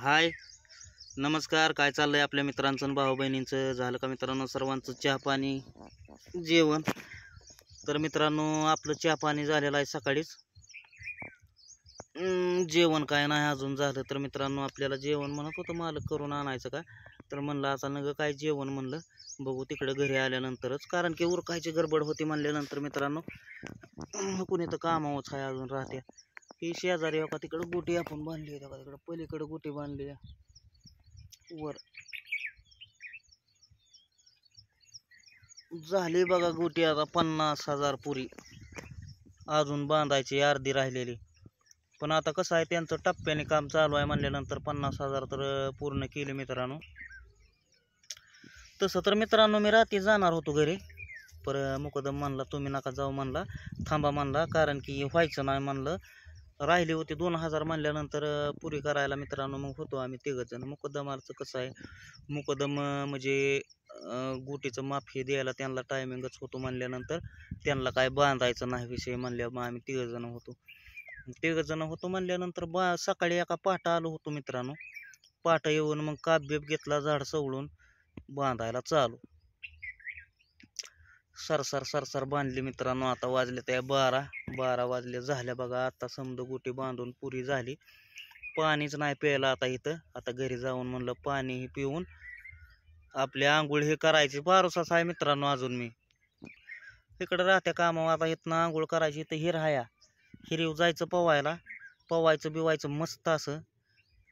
हाय, नमस्कार. काय चाललंय आपल्या मित्रांचं आणि भाऊ बहिणींचं? झालं का मित्रांनो सर्वांचं चहा पाणी जेवण? तर मित्रांनो आपलं चहा पाणी झालेलं आहे सकाळीच. जेवण काय नाही अजून झालं. तर मित्रांनो आपल्याला जेवण म्हणत होतं मालक करून आणायचं का, तर म्हणलं आता नग काय जेवण, म्हणलं बघू तिकडं घरी आल्यानंतरच, कारण की उरकायची गडबड होती म्हणल्यानंतर मित्रांनो कुणी तर कामावच आहे अजून राहते. ही शेजारी हो का तिकडं गोटी आपण बांधली आहे, तिकडं पलीकडं गोटी बांधली आहे वर. झाली बघा गोटी आता 50,000 पुरी, अजून बांधायची अर्धी राहिलेली. पण आता कसं आहे त्यांचं टप्प्याने काम चालू आहे म्हणल्यानंतर 50,000 तर पूर्ण केले मित्रांनो. तसं तर मित्रांनो मी रात्री जाणार होतो घरी, पर मुकदम म्हणला तुम्ही नका जाऊ, म्हणला थांबा म्हणला, कारण की व्हायचं नाही म्हणलं. राहिली होती 2,000 म्हणल्यानंतर पुरी करायला मित्रांनो मग होतो आम्ही तिघजण. मुकदमाचं कसं आहे, मुकदम म्हणजे गोटीचं माप हे द्यायला त्यांना टायमिंगच होतो म्हणल्यानंतर त्यांना काय बांधायचं नाही विषय म्हणल्यावर मग आम्ही तिघजण होतो म्हणल्यानंतर सकाळी एका पाटा आलो होतो मित्रांनो. पाटा येऊन मग काप बीप घेतला, झाड सवळून बांधायला चालू. सरसर बांधली मित्रांनो. आता वाजले त्या 12 वाजले झाल्या बघा. आता समजा गोटी बांधून पुरी झाली. पाणीच नाही प्यायला आता इथं. आता घरी जाऊन म्हणलं पाणी पिऊन आपली आंघोळ हे करायची. पारोसाच आहे मित्रांनो अजून मी इकडं राहत्या कामावर. आता इथनं आंघोळ करायची तर हिरीव जायचं पवायचं बिवायचं मस्त असं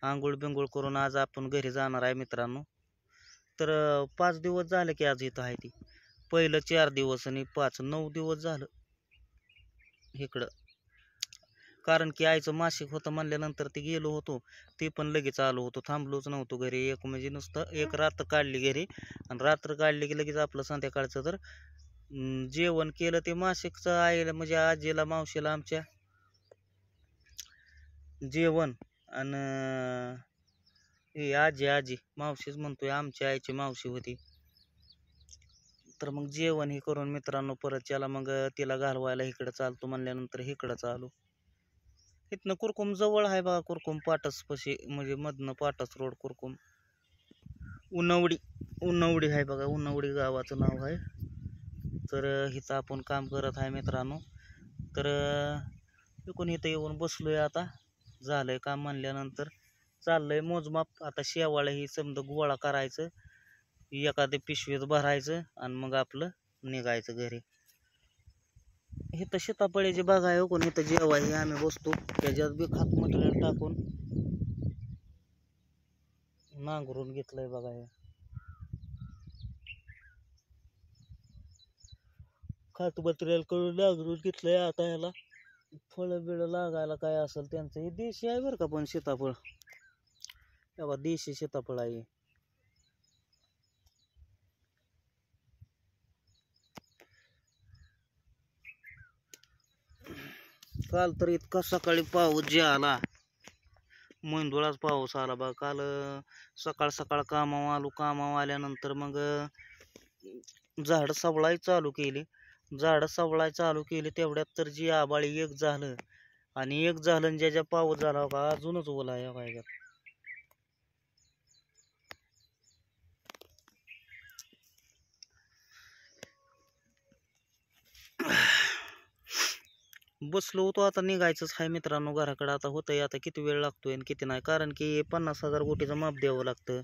आंघोळ बिंघोळ करून आज आपण घरी जाणार आहे मित्रांनो. तर 5 दिवस झाले की आज इथं आहे ती. पहिलं 4 दिवस आणि 9 दिवस झालं इकडं. कारण की आईचं मासिक होतं म्हणल्यानंतर ते गेलो होतो, ते पण लगेच आलो होतो, थांबलोच नव्हतो घरी. एक म्हणजे नुसतं एक रात्र काढली घरी, आणि रात्र काढली की लगेच आपलं संध्याकाळचं तर जेवण केलं. ते मासिकचं आईला म्हणजे आजीला मावशीला आमच्या जेवण, आणि हे आजी मावशीच म्हणतोय, आमच्या आईची मावशी होती. तर मग जेवण हे करून मित्रांनो परत त्याला मग तिला घालवायला इकडं चालतो म्हणल्यानंतर इकडं चालू. इथनं कुरकुम जवळ आहे बघा, कुरकुम पाटस पशी, म्हणजे मधनं पाटस रोड कुरकुम उन्नवडी आहे बघा. उन्नवडी गावाचं नाव आहे. तर इथं आपण काम करत आहे मित्रांनो. तर इकडून इथं येऊन बसलोय. आता झालंय काम म्हणल्यानंतर चाललंय मोजमाप. आता शेवाळं ही समजा गोळा करायचं, एखाद्या पिशवीत भरायचं आणि मग आपलं निघायचं घरी. इथं शेतापळीची बागा आहे. कोण इथं जेव्हा हे आम्ही बसतो त्याच्यात बी खात मटेरियल टाकून नांगरून घेतलंय बघा. हे खात मटेरियल करून नांगरून घेतलंय. आता ह्याला फळं बिळं लागायला काय असेल त्यांचं. हे देशी आहे बरं का, पण सीताफळ तेव्हा देशी सीताफळ आहे. काल तर इतका सकाळी पाऊस जे आला, मंदुळाच पाऊस आला बघा काल. सकाळ कामावर आल्यानंतर मग झाड सवळाय चालू केली. तेवढ्यात तर जी आबाळी एक झालं आणि ज्याच्या पाऊस झाला का अजूनच ओला आहे बघा. बसलो होतो. आता निघायचंच आहे मित्रांनो घराकडे. आता होतंय, आता किती वेळ लागतोय आणि किती नाही, कारण की 50,000 गोटीचं माप द्यावं लागतं.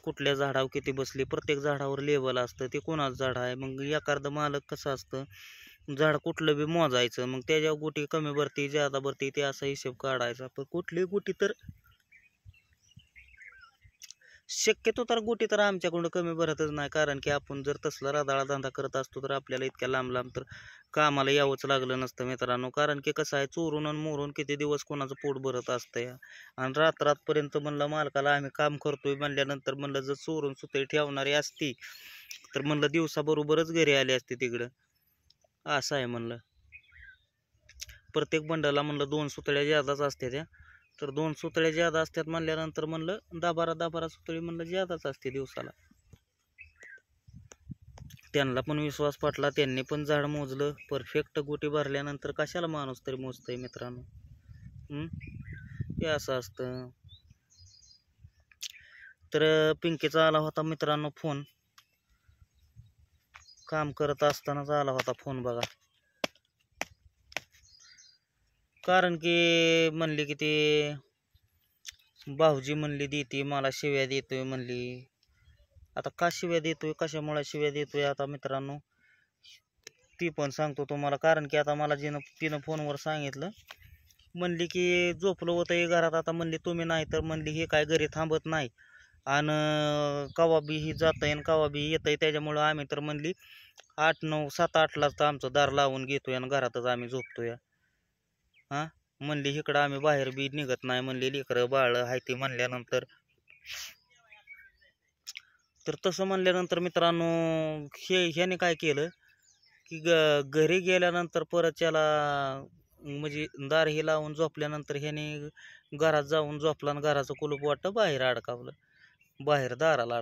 कुठल्या झाडावर किती बसली, प्रत्येक झाडावर लेवल असतं, ते कोणाचं झाड आहे. मग एखादं मालक कसं असतं, झाड कुठलं बी मोजायचं, मग त्याच्यावर गोटी कमी भरती ज्यादा भरती ते असा हिशोब काढायचा. पण कुठली गोटी तर शक्यतो तर गोटी तर आमच्याकडून कमी भरतच नाही, कारण की आपण जर तसला रादाळा धंदा करत असतो तर आपल्याला इतक्या लांब तर कामाला यावंच लागलं नसतं मित्रांनो. कारण की कसं आहे, चोरून आणि मोरून किती दिवस कोणाचं पोट भरत असतं या. आणि रात्रातपर्यंत म्हणलं मालकाला आम्ही काम करतोय म्हणल्यानंतर म्हणलं जर चोरून सुतळी ठेवणारी असती तर म्हणलं दिवसाबरोबरच घरी आली असते तिकडं. असं आहे म्हणलं. प्रत्येक बंडाला म्हणलं 2 सुतळ्या ज्यादाच असते त्या. तर 2 सुतळ्या ज्यादा असतात म्हणल्यानंतर म्हणलं 10-12 सुतळी म्हणलं ज्यादाच असते दिवसाला. त्यांना पण विश्वास पटला, त्यांनी पण झाड मोजलं. परफेक्ट गोटी भरल्यानंतर कशाला माणूस तरी मोजतंय मित्रांनो. हे असं असतं. तर पिंकीचा आला होता मित्रांनो फोन, काम करत असतानाच आला होता फोन बघा. कारण की म्हणली की ते भाऊजी म्हणली देते मला शिव्या देतोय म्हणली. आता का शिव्या देतोय, कशामुळे शिव्या देतोय आता मित्रांनो ती पण सांगतो तुम्हाला. कारण की आता मला तिनं फोनवर सांगितलं, म्हणली की झोपलं होतं घरात, आता म्हणली तुम्ही नाही तर म्हणली हे काय घरी थांबत नाही आणि कवा बी ही जातंय आणि कवा बी येतंय, त्याच्यामुळं आम्ही तर म्हणली 8, 9, 7, 8लाच तर आमचं दार लावून घेतोय आणि घरातच आम्ही झोपतोय. हां म्हणली इकडं आम्ही बाहेर बी निघत नाही म्हणली, लेकरं बाळ हाय ती म्हणल्यानंतर. तर तसं म्हणल्यानंतर मित्रांनो ह्याने काय केलं की घरी गेल्यानंतर परत त्याला म्हणजे दार हे लावून झोपल्यानंतर ह्याने घरात जाऊन झोपला आणि घराचं कुलूप वाटतं बाहेर अडकावलं, बाहेर दाराला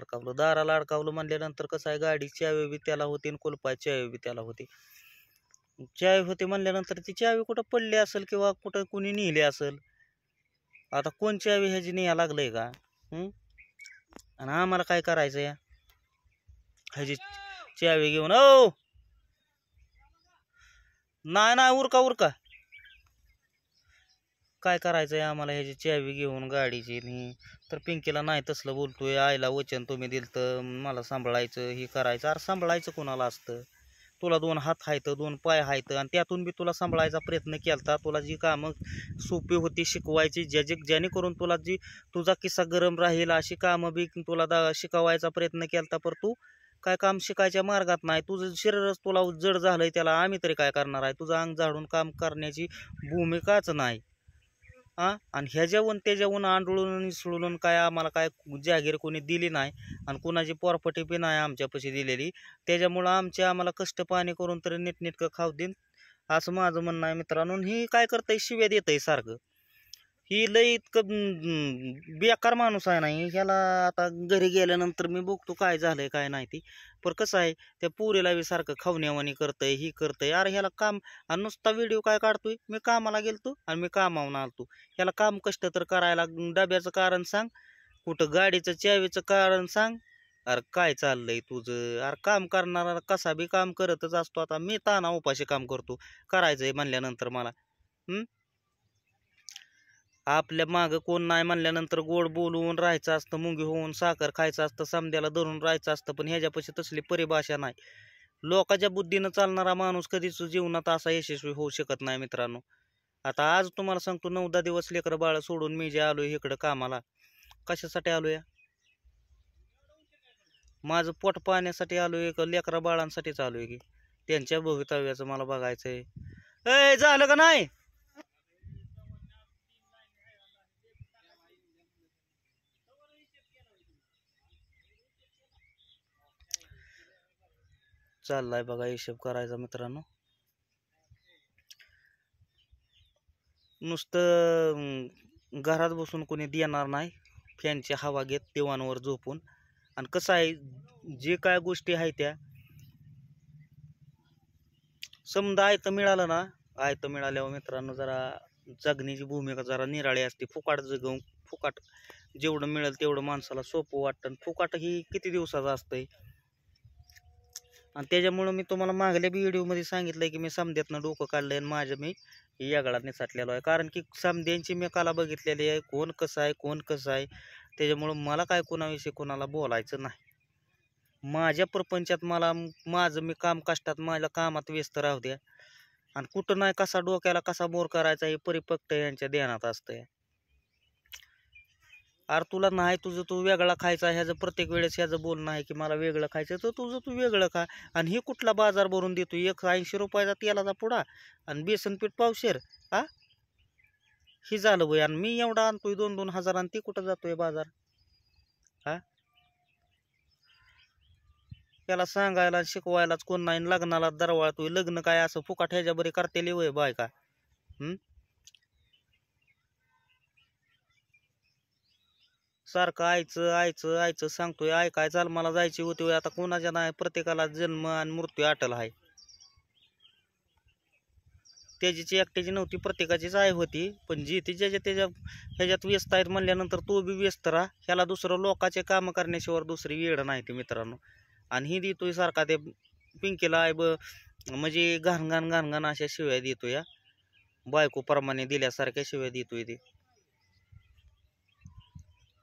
अडकावलं म्हणल्यानंतर कसं आहे, गाडी चावी बी त्याला होती आणि कुलपाची चावी बी त्याला होती. चावी होती म्हणल्यानंतर ती चावी कुठं पडली असेल किंवा कुठं कुणी नेली असेल. आता कोण चावी ह्याची न्याय लागलंय का? आणि आम्हाला काय करायचं या ह्याची चावी घेऊन? ओ नाही उरका काय करायचंय आम्हाला ह्याची चावी घेऊन गाडीची. तर पिंकीला नाही तसलं बोलतोय, आईला वचन तुम्ही दिलं तर मला सांभाळायचं हे करायचं. अरे सांभाळायचं कोणाला असतं? तुला 2 हात आहेत, 2 पाय आहेत आणि त्यातून बी तुला सांभाळायचा प्रयत्न केलता. तुला जी कामं सोपी होती शिकवायची, जेणेकरून तुला जी तुझा किस्सा गरम राहील अशी कामं बी तुला शिकवायचा प्रयत्न केलता, पर तू काय काम शिकायच्या मार्गात नाही. तुझं शरीरच तुला जड झालंय, त्याला आम्ही तरी काय करणार आहे? तुझं अंग झाडून काम करण्याची भूमिकाच नाही. आणि ह्याच्याहून त्याच्याहून आंधळून निसळून काय आम्हाला काय जागीर कोणी दिली नाही आणि कुणाची पोरपटी बी नाही आमच्यापाशी दिलेली. त्याच्यामुळं आम्हाला कष्ट पाणी करून तरी नीटनेटकं खाऊ देईन असं माझं म्हणणं आहे मित्रांनो. ही काय करतंय, शिव्या देतंय सारखं. ही लय इतकं बेकार माणूस आहे नाही. ह्याला आता घरी गेल्यानंतर मी बघतो काय झालंय काय नाही ती. पण कसं आहे, त्या पुरीला बी सारखं खवण्यावानी करतंय, ही करतंय. अरे ह्याला काम आणि नुसता व्हिडिओ काय काढतोय, मी कामाला गेलतो आणि मी कामावून आलतो. ह्याला काम कष्ट तर करायला, डब्याचं कारण सांग, कुठं गाडीचं चावीचं कारण सांग. अरे काय चाललंय तुझं? अरे काम करणारा कसा बी काम करतच असतो. आता मी ताना उपाशी काम करतो, करायचंय म्हणल्यानंतर मला. आपल्या मागं कोण नाही म्हणल्यानंतर गोड बोलवून राहायचं असतं, मुंगी होऊन साखर खायचं असतं, समद्याला धरून राहायचं असतं. पण ह्याच्यापाशी तसली परिभाषा नाही. लोकांच्या बुद्धीनं चालणारा माणूस कधीच जीवनात असा यशस्वी होऊ शकत नाही मित्रांनो. आता आज तुम्हाला सांगतो, 9-10 दिवस लेकरं बाळ सोडून मी जे आलोय इकडं कामाला, कशासाठी आलोय? माझं पोट पाहण्यासाठी आलोय का लेकरा बाळांसाठीच आलोय की त्यांच्या भवितव्याचं मला बघायचंय. झालं का नाही? चाललाय बघा हिशोब करायचा मित्रांनो. नुसतं घरात बसून कोणी देणार नाही, फॅनची हवा घेत दिवाणवर झोपून. आणि कसं आहे, जे काय गोष्टी आहेत त्या समजा आयतं मिळालं ना, आयतं मिळाल्यावर मित्रांनो जरा जगण्याची भूमिका जरा निराळी असते. फुकाट जगवून फुकाट जेवढं मिळेल तेवढं माणसाला सोपं वाटतं. फुकाट ही किती दिवसाचं असतंय. आणि त्याच्यामुळं मी तुम्हाला मागल्या बी व्हिडिओमध्ये सांगितलंय की मी समध्यातनं डोकं काढलंय आणि माझं मी यागळा निसटलेलो आहे. कारण की समध्यांची मी कला बघितलेली आहे, कोण कसं आहे. त्याच्यामुळं मला काय कोणाविषयी कोणाला बोलायचं नाही. माझ्या प्रपंचात माझं मी काम कष्टात माझ्या कामात व्यस्त राहू द्या. आणि कुठं नाही कसा डोक्याला कसा बोर करायचा हे परिपक्व यांच्या ध्यानात असतंय. अरे तुला नाही तुझं तू वेगळा खायचा, ह्याचं प्रत्येक वेळेस ह्याचं बोलणं आहे की मला वेगळं खायचं, तर तुझं तू वेगळं खा. आणि हे कुठला बाजार भरून देतो, 80 रुपयाचा तेलाचा पुडा आणि बेसन पीठ पावशेर. ही झालं वय. आणि मी एवढा आणतोय 2-2 हजार आणि ती कुठं जातोय बाजार? त्याला सांगायला शिकवायलाच कोण नाही, लग्नाला दरवाळतोय. लग्न काय असं फुकाट ह्याच्या बरी करतेली वय बायका? सारखं आयचं सांगतोय. ऐकाय चाल मला जायची होती आता कोणाच्या नाही, प्रत्येकाला जन्म आणि मृत्यू अटल आहे. त्याची एकट्याची नव्हती, प्रत्येकाचीच आई होती. पण जी ती त्याच्या ह्याच्यात व्यस्त आहेत म्हणल्यानंतर तो बी व्यस्त राहा. ह्याला दुसरं लोकांचे कामं करण्याशिवाय दुसरी वेळ नाही ते मित्रांनो. आणि ही देतोय सारखा ते पिंकीला आहे म्हणजे घाण घाण घाण घाण अशा शिव्या देतो या, बायकोप्रमाणे दिल्यासारख्या शिव्या देतोय ते.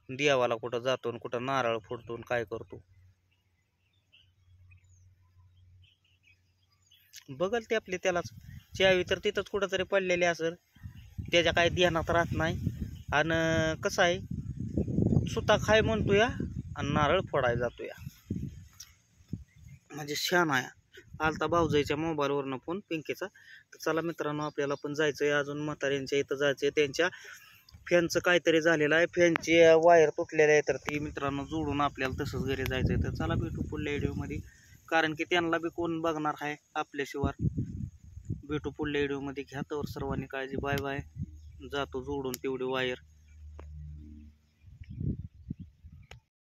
देवाला कुठं जातो कुठं नारळ फोडतो काय करतो बघल ते आपले. त्यालाच चावी तर तिथंच कुठंतरी पडलेली असेल, त्याच्या काय ध्यानात राहत नाही. आणि कसं आहे, सुता खाय म्हणतो या आणि नारळ फोडाय जातो या, म्हणजे शान आहे. आलता भाऊजाईच्या मोबाईलवरनं फोन पिंकीचा. तर चला मित्रांनो, आपल्याला पण जायचं आहे अजून म्हाताऱ्यांच्या इथं जायचं आहे. त्यांच्या फॅनचं काहीतरी झालेलं आहे, फॅनची वायर तुटलेली आहे, तर ती मित्रांनो जोडून आपल्याला तसंच घरी जायचं आहे. तर चला भेटू पुढल्या व्हिडिओमध्ये, कारण की त्यांना बी कोण बघणार आहे आपल्याशिवाय. भेटू पुढल्या व्हिडिओमध्ये. घ्या तर सर्वांनी काळजी. Bye bye. जातो जोडून तेवढी वायर.